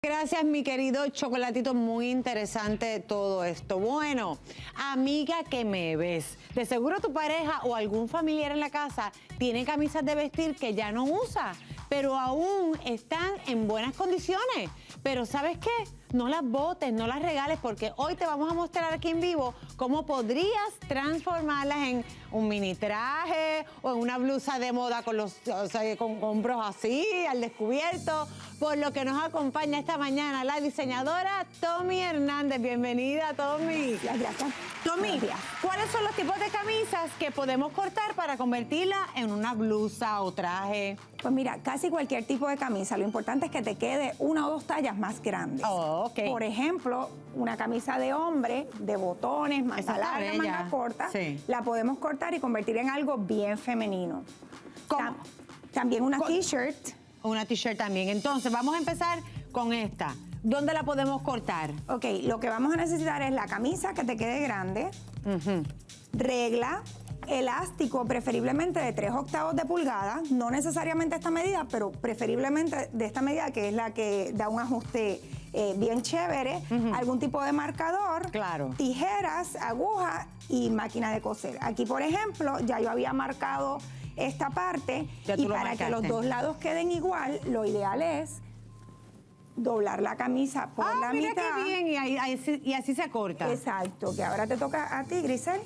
Gracias, mi querido Chocolatito, muy interesante todo esto. Bueno, amiga que me ves, de seguro tu pareja o algún familiar en la casa tiene camisas de vestir que ya no usa, pero aún están en buenas condiciones. Pero ¿sabes qué? No las botes, no las regales, porque hoy te vamos a mostrar aquí en vivo cómo podrías transformarlas en un mini traje o en una blusa de moda con los con hombros así, al descubierto. Por lo que nos acompaña esta mañana la diseñadora Tommy Hernández. Bienvenida, Tommy. Gracias. Tommy, ¿cuáles son los tipos de camisas que podemos cortar para convertirla en una blusa o traje? Pues mira, casi cualquier tipo de camisa. Lo importante es que te quede una o dos tallas más grandes. Oh, ok. Por ejemplo, una camisa de hombre, de botones, manga larga, manga corta, sí, la podemos cortar y convertir en algo bien femenino. ¿Cómo? También una t-shirt. Una t-shirt también. Entonces, vamos a empezar con esta. ¿Dónde la podemos cortar? Ok, lo que vamos a necesitar es la camisa que te quede grande, regla, elástico, preferiblemente de 3/8 de pulgada, no necesariamente esta medida, pero preferiblemente de esta medida, que es la que da un ajuste bien chévere, algún tipo de marcador, claro, tijeras, aguja y máquina de coser. Aquí, por ejemplo, ya yo había marcado esta parte y para que los dos lados queden igual, lo ideal es doblar la camisa por la mira mitad. Qué bien, y así se corta. Exacto, que ahora te toca a ti, Grisel.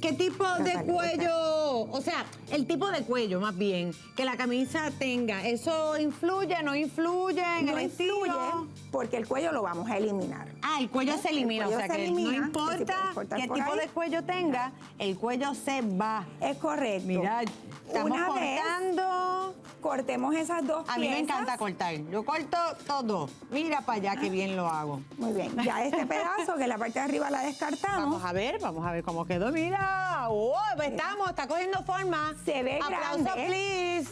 ¿Qué tipo de cuello? O sea, el tipo de cuello más bien que la camisa tenga, ¿eso influye, no influye en el estilo? No influye porque el cuello lo vamos a eliminar. Ah, el cuello se elimina, o sea que no importa qué tipo de cuello tenga, el cuello se va. Es correcto. Mira, estamos cortando. Cortemos esas dos piezas. A mí me encanta cortar. Yo corto todo. Mira para allá que bien lo hago. Muy bien. Ya este pedazo, que la parte de arriba la descartamos. Vamos a ver cómo quedó. Mira. Oh, está cogiendo forma. Se ve Aplauso, grande. Please.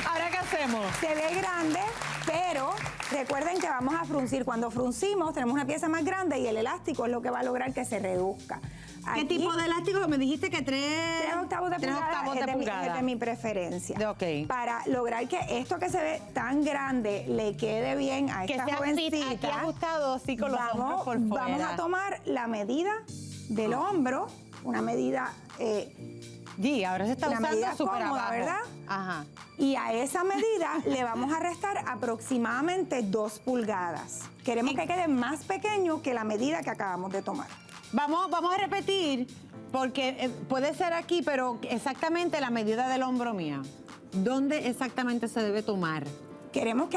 ¿Ahora qué hacemos? Se ve grande, pero recuerden que vamos a fruncir. Cuando fruncimos, tenemos una pieza más grande y el elástico es lo que va a lograr que se reduzca. ¿Qué tipo de elástico? Me dijiste que 3/8 de pulgada es de mi preferencia. Ok. Para lograr que esto que se ve tan grande le quede bien a esta jovencita. Aquí ajustado así con los hombros por fuera. Vamos a tomar la medida del hombro, una medida... ahora se está usando súper abajo, ¿verdad? Ajá. Y a esa medida le vamos a restar aproximadamente 2 pulgadas. Queremos que quede más pequeño que la medida que acabamos de tomar. Vamos a repetir, porque puede ser aquí, pero exactamente la medida del hombro mía. ¿Dónde exactamente se debe tomar? Queremos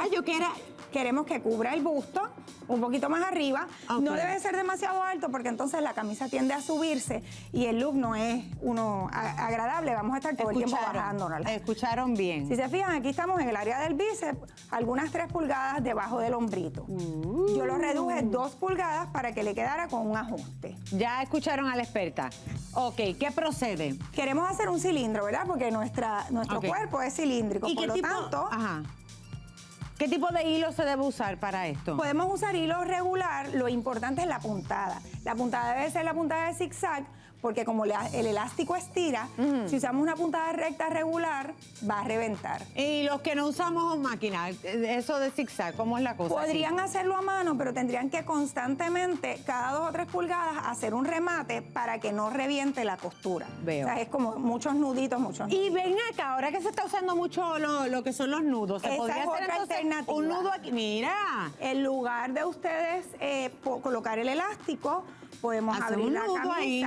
que cubra el busto, un poquito más arriba. Okay. No debe ser demasiado alto porque entonces la camisa tiende a subirse y el look no es agradable. Vamos a estar todo el tiempo bajándonos. Escucharon bien. Si se fijan, aquí estamos en el área del bíceps, algunas 3 pulgadas debajo del hombrito. Yo lo reduje 2 pulgadas para que le quedara con un ajuste. Ya escucharon a la experta. Ok, ¿qué procede? Queremos hacer un cilindro, ¿verdad? Porque nuestro cuerpo es cilíndrico. ¿Y por lo tanto... Ajá. ¿Qué tipo de hilo se debe usar para esto? Podemos usar hilo regular, lo importante es la puntada. La puntada debe ser la puntada de zigzag, porque como el elástico estira, si usamos una puntada recta regular, va a reventar. Y los que no usamos máquina, eso de zigzag, ¿cómo es la cosa? Podrían hacerlo a mano, pero tendrían que constantemente, cada 2 o 3 pulgadas, hacer un remate para que no reviente la costura. Veo. O sea, es como muchos nuditos, Y ven acá, ahora que se está usando mucho lo que son los nudos, ¿se podría hacer entonces un nudo aquí? Mira. En lugar de ustedes colocar el elástico, podemos abrir la camisa, ahí,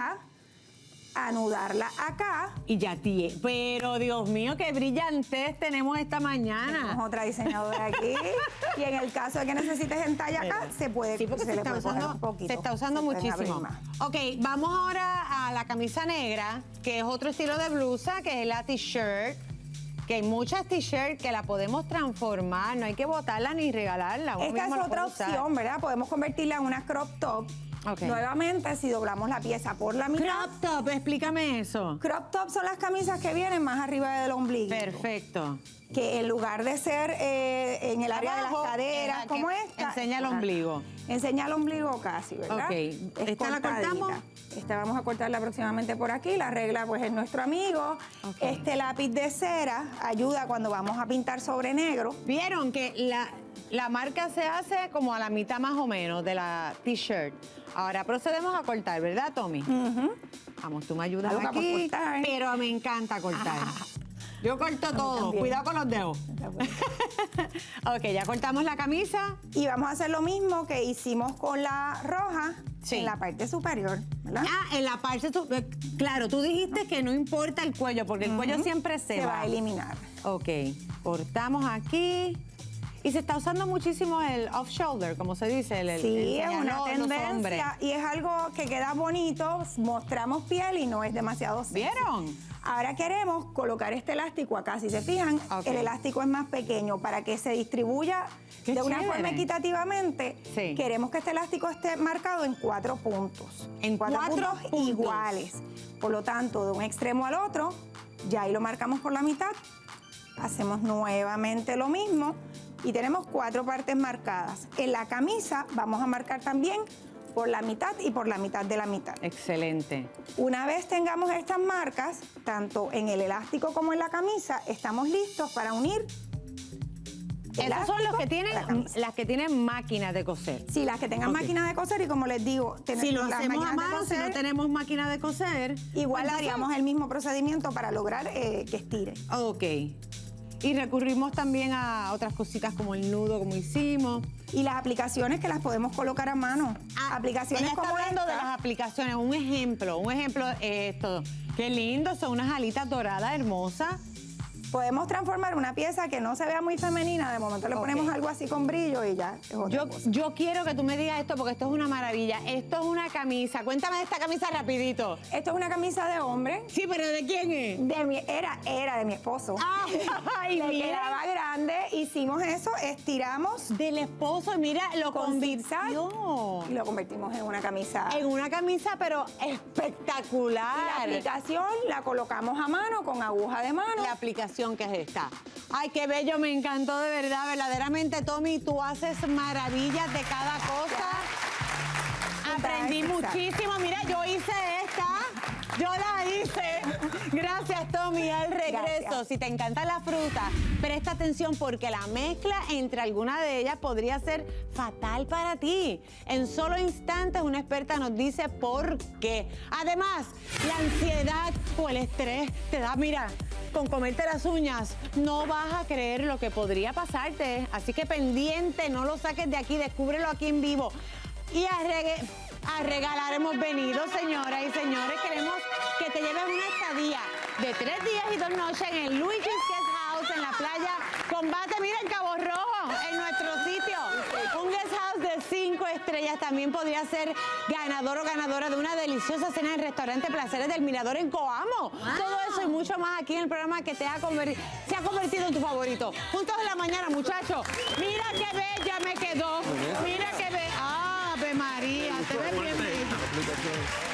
anudarla acá. Y ya tiene. Pero Dios mío, qué brillantez tenemos esta mañana. Tenemos otra diseñadora aquí. Y en el caso de que necesites en talla acá, se puede, sí, porque se está usando un poquito. Se está usando muchísimo. Ok, vamos ahora a la camisa negra, que es otro estilo de blusa, que es la t-shirt. Que hay muchas t-shirts que la podemos transformar, no hay que botarla ni regalarla. Esta es otra opción, ¿verdad? Podemos convertirla en una crop top. Ok. Nuevamente, si doblamos la pieza por la mitad. Crop top, explícame eso. Crop top son las camisas que vienen más arriba del ombligo. Perfecto. Que en lugar de ser en el área Abajo, de las caderas, que como esta. enseña el ombligo. Enseña el ombligo casi, ¿verdad? Ok. Es ¿Esta la cortadita. cortamos? Esta vamos a cortarla aproximadamente por aquí. La regla, pues, es nuestro amigo. Ok. Este lápiz de cera ayuda cuando vamos a pintar sobre negro. Vieron que la marca se hace como a la mitad más o menos de la t-shirt. Ahora procedemos a cortar, ¿verdad, Tommy? Vamos, tú me ayudas Loca por aquí, cortar. pero me encanta cortar. Yo corto todo, también. cuidado con los dedos. Ok, ya cortamos la camisa. Y vamos a hacer lo mismo que hicimos con la roja Sí. en la parte superior, ¿verdad? Ah, en la parte, claro, tú dijiste que no importa el cuello, porque el cuello siempre se va a eliminar. Ok, cortamos aquí. Y se está usando muchísimo el off-shoulder, como se dice. Sí, es enseñar una los hombres. tendencia y es algo que queda bonito, mostramos piel y no es demasiado sexy. ¿Vieron? Ahora queremos colocar este elástico acá. Si se fijan, Ok. el elástico es más pequeño para que se distribuya Qué de una chévere. forma equitativamente. Sí. Queremos que este elástico esté marcado en 4 puntos. En cuatro puntos. iguales. Por lo tanto, de un extremo al otro, ya ahí lo marcamos por la mitad. Hacemos nuevamente lo mismo y tenemos 4 partes marcadas. En la camisa vamos a marcar también por la mitad y por la mitad de la mitad. Excelente. Una vez tengamos estas marcas, tanto en el elástico como en la camisa, estamos listos para unir. Esos son los que elástico a la tienen, camisa. las que tienen máquinas de coser. Sí, las que tengan Ok. máquina de coser y como les digo, Si lo las hacemos a máquinas de mano, si no coser, tenemos máquina de coser, igual pues haríamos el mismo procedimiento para lograr que estire. Ok. Y recurrimos también a otras cositas como el nudo, como hicimos. Y las aplicaciones que las podemos colocar a mano. Aplicaciones Ella está como hablando de esta. las aplicaciones. Un ejemplo esto. Qué lindo, son unas alitas doradas hermosas. Podemos transformar una pieza que no se vea muy femenina, de momento le Ok. ponemos algo así con brillo y ya es otra cosa. Yo quiero que tú me digas esto porque esto es una maravilla. Esto es una camisa. Cuéntame de esta camisa rapidito. Esto es una camisa de hombre. Sí, pero ¿de quién es? Era de mi esposo. Ay, Le mira. quedaba grande, hicimos eso, estiramos Del esposo, mira, lo con zigzag convirtió y lo convertimos en una camisa. en una camisa, pero Y la espectacular. aplicación la colocamos a mano con aguja de mano. La aplicación que es esta. Ay, qué bello, me encantó de verdad. Verdaderamente, Tommy, tú haces maravillas de cada cosa. Aprendí Exacto. muchísimo. Mira, yo hice esta. Yo la hice. Gracias, Tommy. Al regreso, Gracias. si te encanta la fruta, presta atención porque la mezcla entre alguna de ellas podría ser fatal para ti. En solo instantes, una experta nos dice por qué. Además, la ansiedad o el estrés te da, mira, con comerte las uñas, no vas a creer lo que podría pasarte. Así que pendiente, no lo saques de aquí, descúbrelo aquí en vivo. Y a regalar hemos venido, señoras y señores. Queremos que te lleves una estadía de 3 días y 2 noches en el Luigi's Guest House en la playa Combate, mira, en Cabo Rojo, en nuestro sitio. Un guest house de 5 estrellas. También podría ser ganador o ganadora de una deliciosa cena en el restaurante Placeres del Mirador en Coamo. Todo eso y mucho más aquí en el programa que se ha convertido en tu favorito. Juntos en la mañana, muchachos. Mira qué bella me quedó. Mira qué bella. ¡Ave María! Te ves bien bella.